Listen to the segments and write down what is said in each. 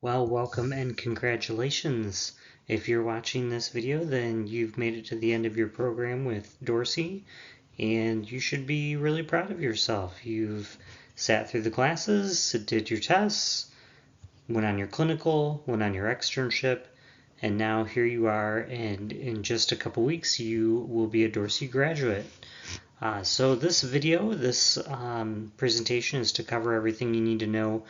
Well, welcome and congratulations. If you're watching this video, then you've made it to the end of your program with Dorsey, and you should be really proud of yourself. You've sat through the classes, did your tests, went on your clinical, went on your externship, and now here you are, and in just a couple weeks, you will be a Dorsey graduate. So this video, this presentation is to cover everything you need to know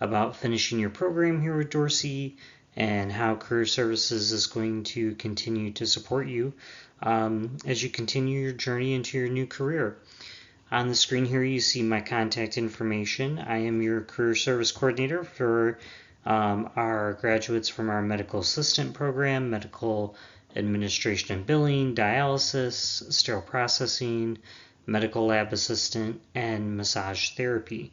about finishing your program here with Dorsey and how Career Services is going to continue to support you as you continue your journey into your new career. On the screen here you see my contact information. I am your Career Service Coordinator for our graduates from our Medical Assistant program, Medical Administration and Billing, Dialysis, Sterile Processing, Medical Lab Assistant, and Massage Therapy.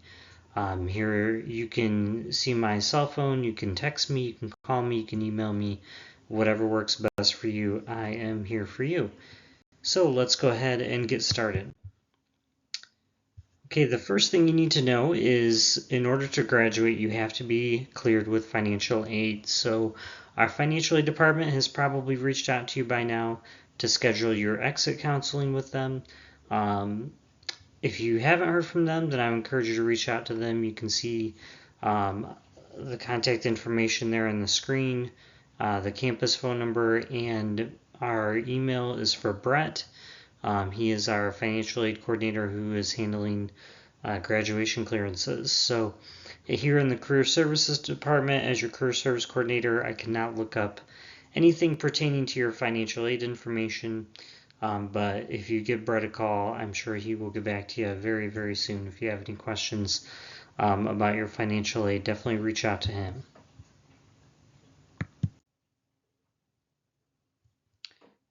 Here you can see my cell phone, you can text me, you can call me, you can email me, whatever works best for you, I am here for you. So let's go ahead and get started. Okay, the first thing you need to know is in order to graduate, you have to be cleared with financial aid. So our financial aid department has probably reached out to you by now to schedule your exit counseling with them. If you haven't heard from them, then I would encourage you to reach out to them. You can see the contact information there on the screen, the campus phone number, and our email is for Brett. He is our financial aid coordinator who is handling graduation clearances. So here in the Career Services Department, as your Career Service Coordinator, I cannot look up anything pertaining to your financial aid information. But if you give Brett a call, I'm sure he will get back to you very, very soon. If you have any questions about your financial aid, definitely reach out to him.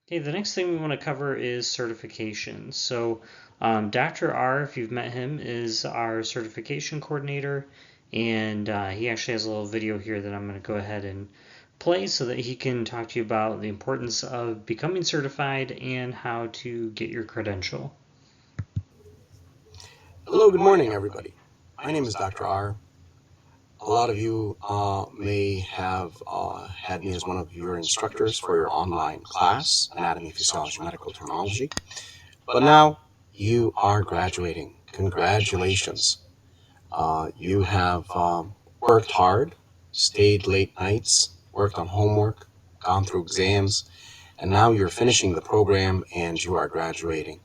Okay, the next thing we want to cover is certification. So Dr. R, if you've met him, is our certification coordinator, and he actually has a little video here that I'm going to go ahead and play so that he can talk to you about the importance of becoming certified and how to get your credential. Hello, good morning, everybody. My name is Dr. R. A lot of you may have had me as one of your instructors for your online class, Anatomy, Physiology, Medical Terminology. But now you are graduating. Congratulations. You have worked hard, stayed late nights, worked on homework, gone through exams, and now you're finishing the program and you are graduating.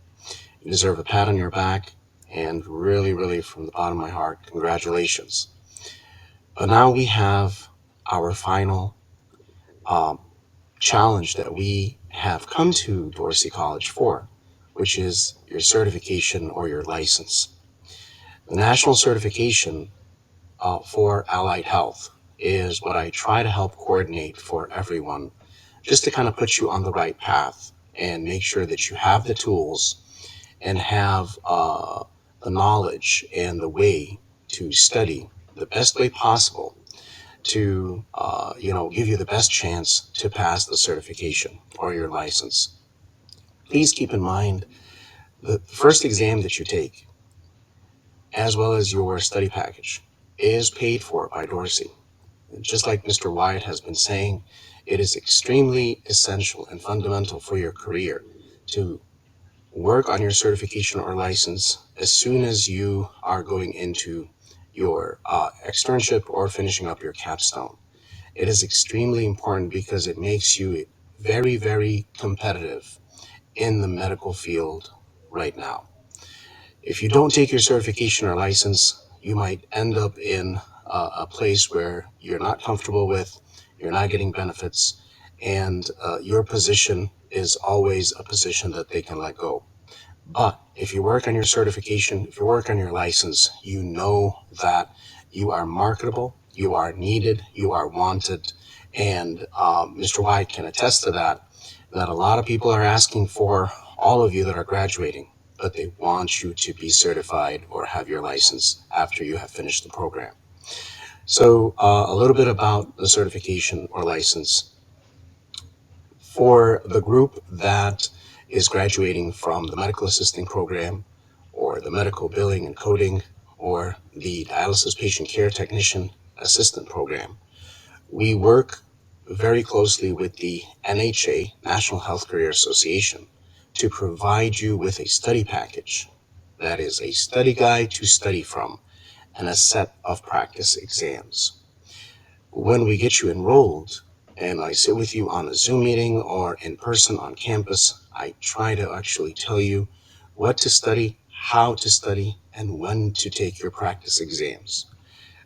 You deserve a pat on your back, and really, really from the bottom of my heart, congratulations. But now we have our final challenge that we have come to Dorsey College for, which is your certification or your license. The national certification for allied health is what I try to help coordinate for everyone, just to kind of put you on the right path and make sure that you have the tools and have the knowledge and the way to study the best way possible to give you the best chance to pass the certification or your license. Please keep in mind the first exam that you take, as well as your study package, is paid for by Dorsey. Just like Mr. Wyatt has been saying, it is extremely essential and fundamental for your career to work on your certification or license as soon as you are going into your externship or finishing up your capstone. It is extremely important because it makes you very, very competitive in the medical field right now. If you don't take your certification or license, you might end up in a place where you're not comfortable with, you're not getting benefits, and your position is always a position that they can let go. But if you work on your certification, if you work on your license, you know that you are marketable, you are needed, you are wanted, and Mr. White can attest to that a lot of people are asking for all of you that are graduating, but they want you to be certified or have your license after you have finished the program. So a little bit about the certification or license. For the group that is graduating from the medical assisting program or the medical billing and coding or the dialysis patient care technician assistant program, We work very closely with the NHA, National Health Career Association, to provide you with a study package that is a study guide to study from and a set of practice exams. When we get you enrolled and I sit with you on a Zoom meeting or in person on campus, I try to actually tell you what to study, how to study, and when to take your practice exams.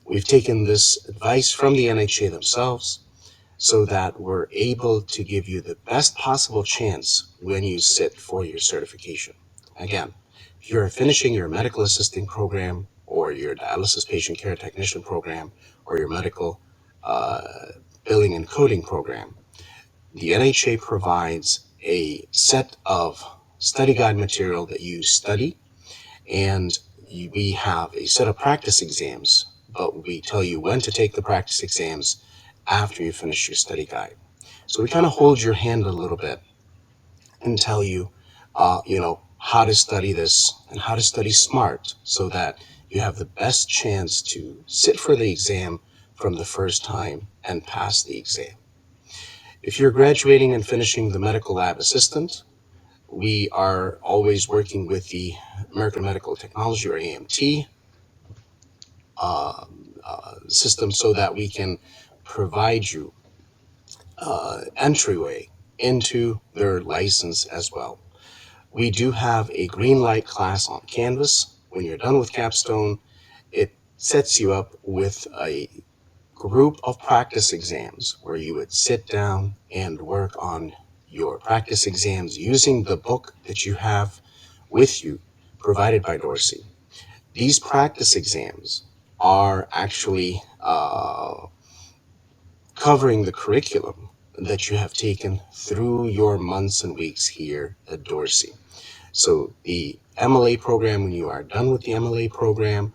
We've taken this advice from the NHA themselves so that we're able to give you the best possible chance when you sit for your certification. Again, if you're finishing your medical assisting program or your dialysis patient care technician program or your medical billing and coding program, the NHA provides a set of study guide material that you study, and we have a set of practice exams, but we tell you when to take the practice exams after you finish your study guide. So we kind of hold your hand a little bit and tell you, how to study this and how to study smart so that you have the best chance to sit for the exam from the first time and pass the exam. If you're graduating and finishing the medical lab assistant, we are always working with the American Medical Technology, or AMT, system so that we can provide you entryway into their license as well. We do have a green light class on Canvas. When you're done with Capstone, it sets you up with a group of practice exams where you would sit down and work on your practice exams using the book that you have with you provided by Dorsey. These practice exams are actually covering the curriculum that you have taken through your months and weeks here at Dorsey. So the MLA program, when you are done with the MLA program,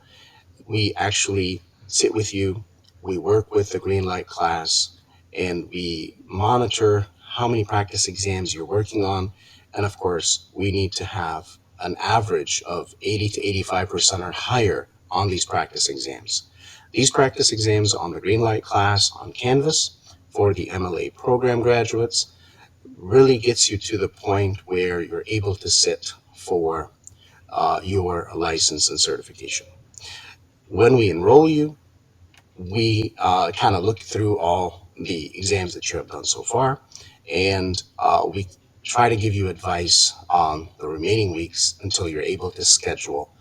we actually sit with you, we work with the green light class, and we monitor how many practice exams you're working on. And of course, we need to have an average of 80 to 85% or higher on these practice exams. These practice exams on the green light class on Canvas for the MLA program graduates really gets you to the point where you're able to sit for your license and certification. When we enroll you, we kind of look through all the exams that you have done so far, and we try to give you advice on the remaining weeks until you're able to schedule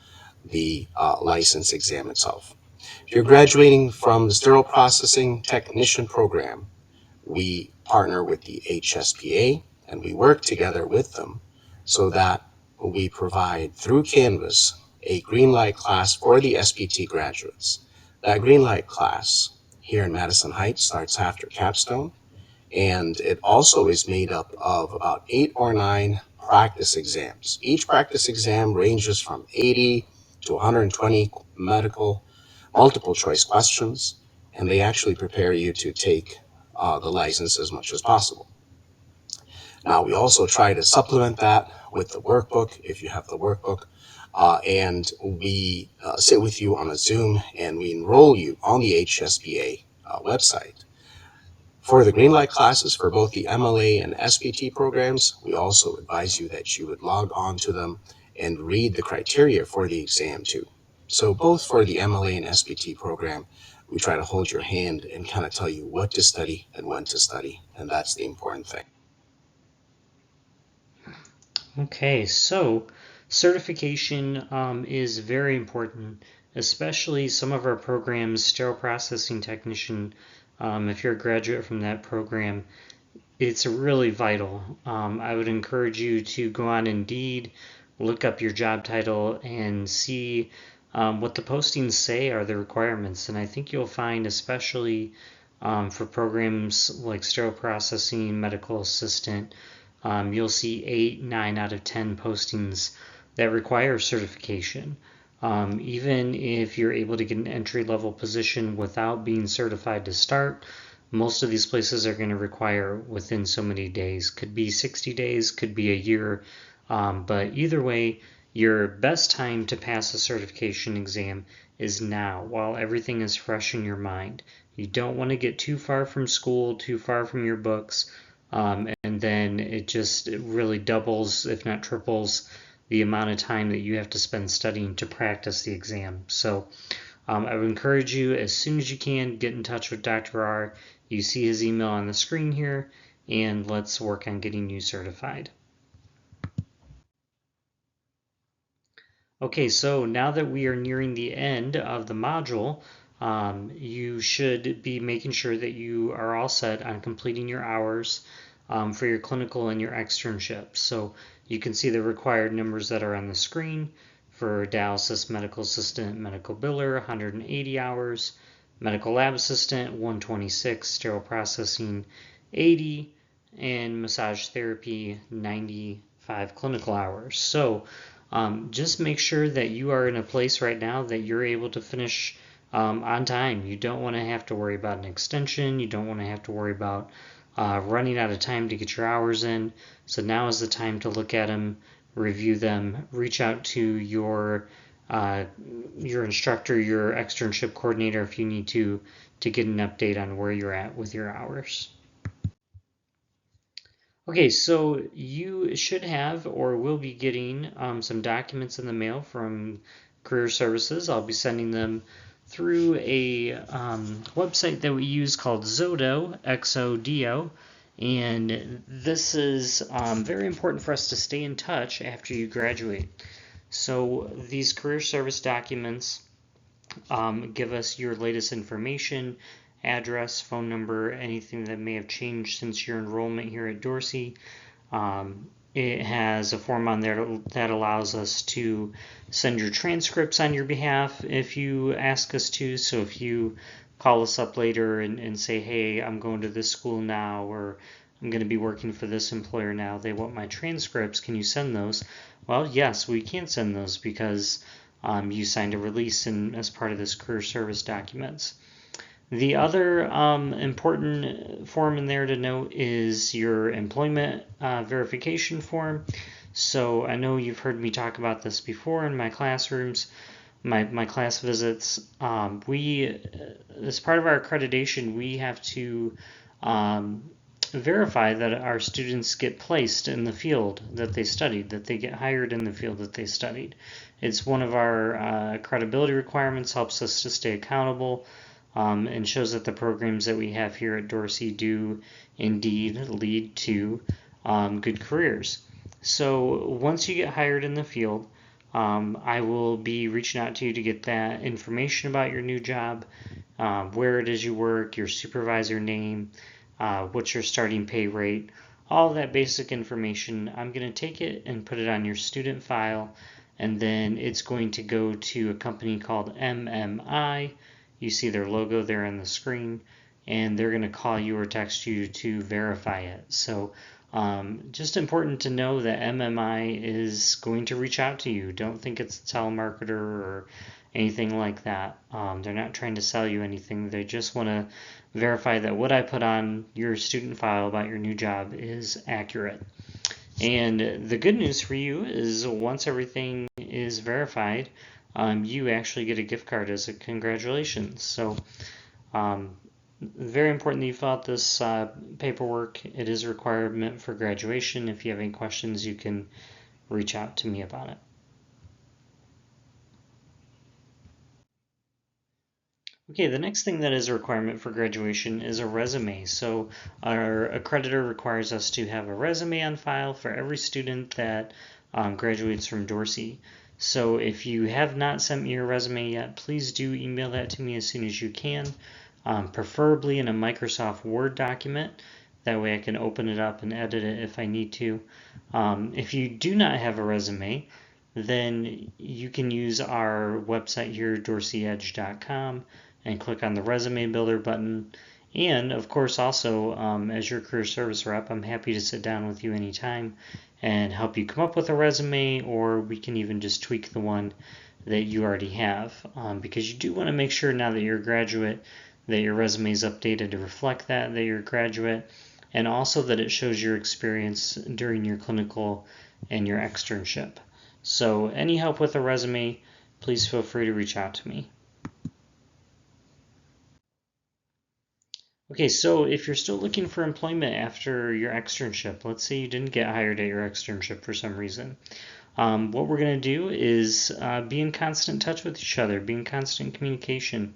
the license exam itself. If you're graduating from the sterile processing technician program, we partner with the HSPA and we work together with them so that we provide through Canvas a green light class for the SPT graduates. That green light class here in Madison Heights starts after Capstone, and it also is made up of about 8 or 9 practice exams. Each practice exam ranges from 80 to 120 medical multiple choice questions, and they actually prepare you to take the license as much as possible. Now, we also try to supplement that with the workbook, if you have the workbook, and we sit with you on a Zoom and we enroll you on the HSBA website. For the green light classes for both the MLA and SPT programs, we also advise you that you would log on to them and read the criteria for the exam too. So both for the MLA and SPT program, we try to hold your hand and kind of tell you what to study and when to study, and that's the important thing. Okay, so certification is very important, especially some of our programs, sterile processing technician. If you're a graduate from that program, it's really vital. I would encourage you to go on Indeed, look up your job title, and see what the postings say are the requirements. And I think you'll find, especially for programs like sterile processing, medical assistant, you'll see 8, 9 out of 10 postings that require certification. Even if you're able to get an entry-level position without being certified to start, most of these places are going to require within so many days. Could be 60 days, could be a year, but either way, your best time to pass a certification exam is now, while everything is fresh in your mind. You don't want to get too far from school, too far from your books, and then it just really doubles, if not triples, the amount of time that you have to spend studying to practice the exam. So I would encourage you, as soon as you can, get in touch with Dr. R. You see his email on the screen here, and let's work on getting you certified. Okay, so now that we are nearing the end of the module, you should be making sure that you are all set on completing your hours for your clinical and your externship. So you can see the required numbers that are on the screen. For dialysis medical assistant, medical biller, 180 hours, medical lab assistant, 126, sterile processing, 80, and massage therapy, 95 clinical hours. So just make sure that you are in a place right now that you're able to finish on time. You don't want to have to worry about an extension. You don't want to have to worry about running out of time to get your hours in. So now is the time to look at them, review them, reach out to your instructor, your externship coordinator if you need to get an update on where you're at with your hours. Okay, so you should have or will be getting some documents in the mail from Career Services. I'll be sending them through a website that we use called Xodo, Xodo, and this is very important for us to stay in touch after you graduate. So these Career Service documents give us your latest information, address, phone number, anything that may have changed since your enrollment here at Dorsey. It has a form on there that allows us to send your transcripts on your behalf if you ask us to. So if you call us up later and say, hey, I'm going to this school now, or I'm going to be working for this employer now, they want my transcripts, can you send those? Well, yes, we can send those because you signed a release as part of this career service documents. The other important form in there to note is your employment verification form. So I know you've heard me talk about this before in my classrooms, my class visits. As part of our accreditation, we have to verify that our students get placed in the field that they studied, that they get hired in the field that they studied. It's one of our credibility requirements, helps us to stay accountable, and shows that the programs that we have here at Dorsey do indeed lead to good careers. So once you get hired in the field, I will be reaching out to you to get that information about your new job, where it is you work, your supervisor name, what's your starting pay rate, all that basic information. I'm going to take it and put it on your student file, and then it's going to go to a company called MMI. You see their logo there on the screen, and they're going to call you or text you to verify it. So just important to know that MMI is going to reach out to you. Don't think it's a telemarketer or anything like that. They're not trying to sell you anything. They just want to verify that what I put on your student file about your new job is accurate. And the good news for you is once everything is verified, you actually get a gift card as a congratulations. So very important that you fill out this paperwork. It is a requirement for graduation. If you have any questions, you can reach out to me about it. Okay, the next thing that is a requirement for graduation is a resume. So our accreditor requires us to have a resume on file for every student that graduates from Dorsey. So if you have not sent me your resume yet, please do email that to me as soon as you can, preferably in a Microsoft Word document. That way I can open it up and edit it if I need to. If you do not have a resume, then you can use our website here, dorseyedge.com, and click on the resume builder button. And of course, also as your career service rep, I'm happy to sit down with you anytime and help you come up with a resume, or we can even just tweak the one that you already have, because you do want to make sure now that you're a graduate that your resume is updated to reflect that you're a graduate, and also that it shows your experience during your clinical and your externship. So any help with a resume, please feel free to reach out to me. Okay, so if you're still looking for employment after your externship, let's say you didn't get hired at your externship for some reason, what we're going to do is be in constant touch with each other, be in constant communication.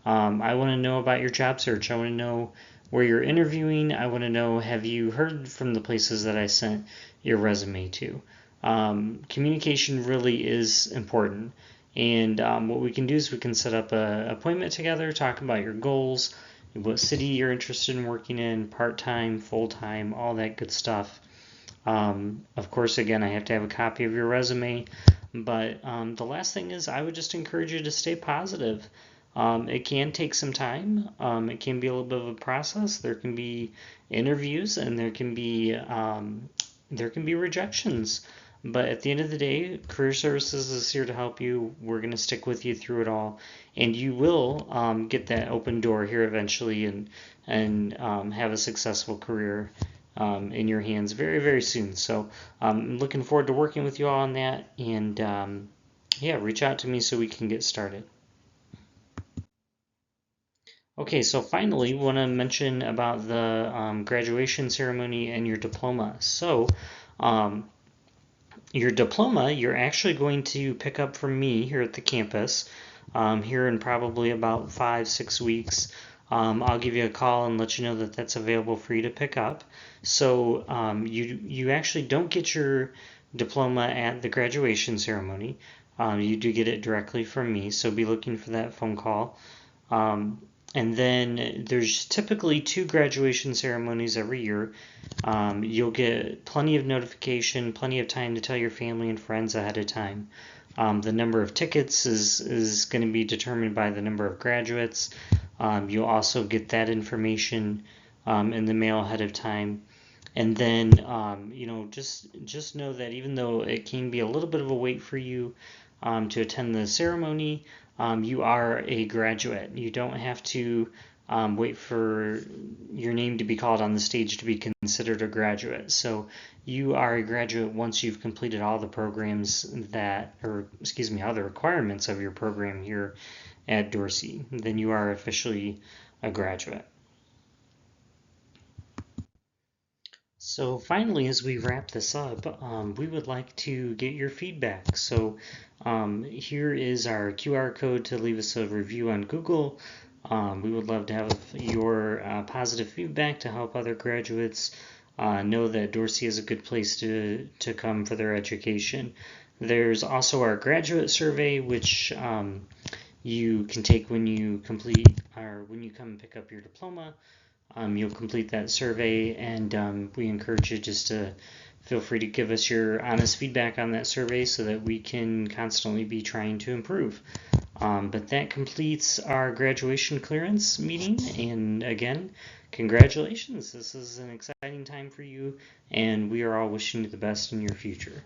I want to know about your job search. I want to know where you're interviewing. I want to know, have you heard from the places that I sent your resume to? Communication really is important. And what we can do is we can set up an appointment together, talk about your goals, what city you're interested in working in, part-time, full-time, all that good stuff. Of course, again, I have to have a copy of your resume, but the last thing is I would just encourage you to stay positive. It can take some time. It can be a little bit of a process. There can be interviews and there can be rejections. But at the end of the day, Career Services is here to help you. We're going to stick with you through it all, and you will get that open door here eventually, and have a successful career in your hands very, very soon. So I'm looking forward to working with you all on that, and yeah, reach out to me so we can get started. Okay, so finally, want to mention about the graduation ceremony and your diploma. So, um, your diploma, you're actually going to pick up from me here at the campus here in probably about 5-6 weeks. I'll give you a call and let you know that that's available for you to pick up. So you actually don't get your diploma at the graduation ceremony. You do get it directly from me, so be looking for that phone call. And then there's typically 2 graduation ceremonies every year. You'll get plenty of notification, plenty of time to tell your family and friends ahead of time. The number of tickets is going to be determined by the number of graduates. You'll also get that information in the mail ahead of time. And then, just know that even though it can be a little bit of a wait for you to attend the ceremony, you are a graduate. You don't have to wait for your name to be called on the stage to be considered a graduate. So you are a graduate once you've completed all the programs all the requirements of your program here at Dorsey. Then you are officially a graduate. So finally, as we wrap this up, we would like to get your feedback. So here is our QR code to leave us a review on Google. We would love to have your positive feedback to help other graduates know that Dorsey is a good place to come for their education. There's also our graduate survey, which you can take when you come and pick up your diploma. You'll complete that survey, and we encourage you just to feel free to give us your honest feedback on that survey so that we can constantly be trying to improve. But that completes our graduation clearance meeting, and again, congratulations. This is an exciting time for you, and we are all wishing you the best in your future.